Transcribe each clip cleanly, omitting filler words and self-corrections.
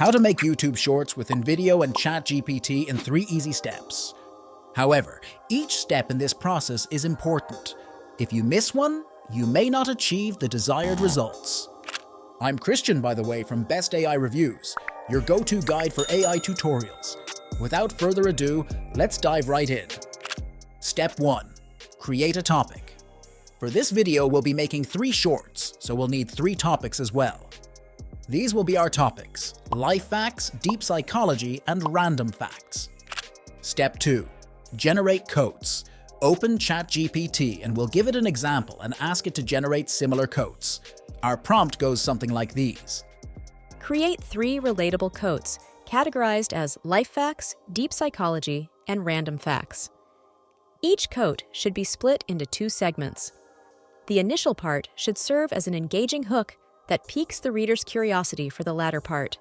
How to make YouTube Shorts with InVideo and ChatGPT in 3 easy steps. However, each step in this process is important. If you miss one, you may not achieve the desired results. I'm Christian, by the way, from BestAIReviews, your go-to guide for AI tutorials. Without further ado, let's dive right in. Step 1. Create a topic. For this video, we'll be making 3 shorts, so we'll need 3 topics as well. These will be our topics: life facts, deep psychology, and random facts. Step 2. Generate quotes. Open ChatGPT and we'll give it an example and ask it to generate similar quotes. Our prompt goes something like these. Create 3 relatable quotes, categorized as life facts, deep psychology, and random facts. Each quote should be split into 2 segments. The initial part should serve as an engaging hook that piques the reader's curiosity for the latter part.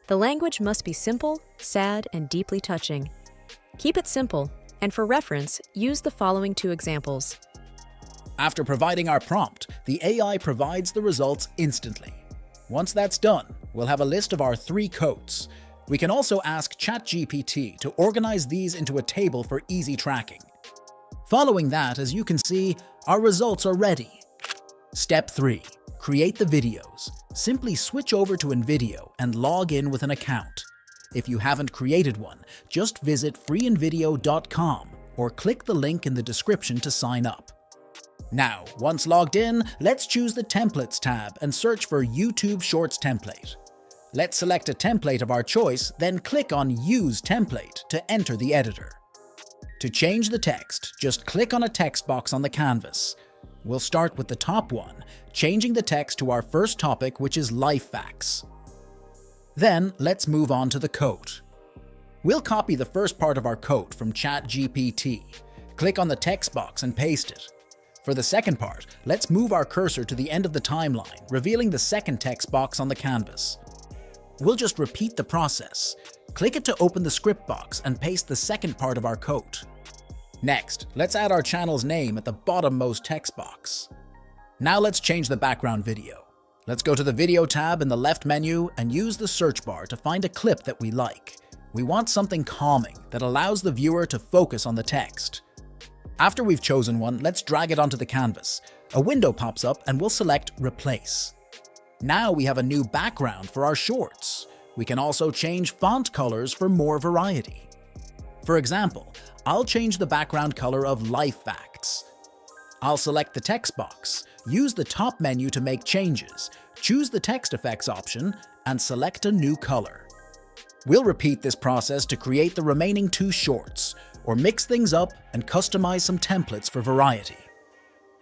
The language must be simple, sad, and deeply touching. Keep it simple, and for reference, use the following 2 examples. After providing our prompt, the AI provides the results instantly. Once that's done, we'll have a list of our 3 quotes. We can also ask ChatGPT to organize these into a table for easy tracking. Following that, as you can see, our results are ready. Step 3. Create the videos. Simply switch over to InVideo and log in with an account. If you haven't created one, just visit freeinvideo.com or click the link in the description to sign up. Now, once logged in, let's choose the Templates tab and search for YouTube Shorts template. Let's select a template of our choice, then click on Use Template to enter the editor. To change the text, just click on a text box on the canvas. We'll start with the top one, changing the text to our first topic, which is life facts. Then, let's move on to the quote. We'll copy the first part of our quote from ChatGPT. Click on the text box and paste it. For the second part, let's move our cursor to the end of the timeline, revealing the second text box on the canvas. We'll just repeat the process. Click it to open the script box and paste the second part of our quote. Next, let's add our channel's name at the bottommost text box. Now let's change the background video. Let's go to the Video tab in the left menu and use the search bar to find a clip that we like. We want something calming that allows the viewer to focus on the text. After we've chosen one, let's drag it onto the canvas. A window pops up and we'll select Replace. Now we have a new background for our shorts. We can also change font colors for more variety. For example, I'll change the background color of Life Facts. I'll select the text box, use the top menu to make changes, choose the text effects option, and select a new color. We'll repeat this process to create the remaining 2 shorts, or mix things up and customize some templates for variety.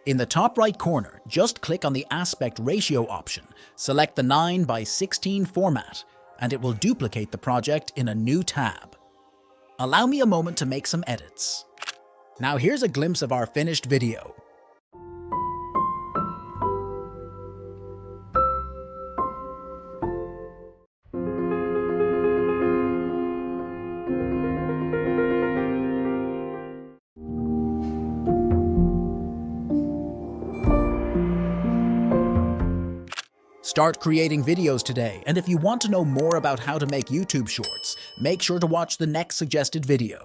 In the top right corner, just click on the aspect ratio option, select the 9:16 format, and it will duplicate the project in a new tab. Allow me a moment to make some edits. Now here's a glimpse of our finished video. Start creating videos today, and if you want to know more about how to make YouTube Shorts, make sure to watch the next suggested video.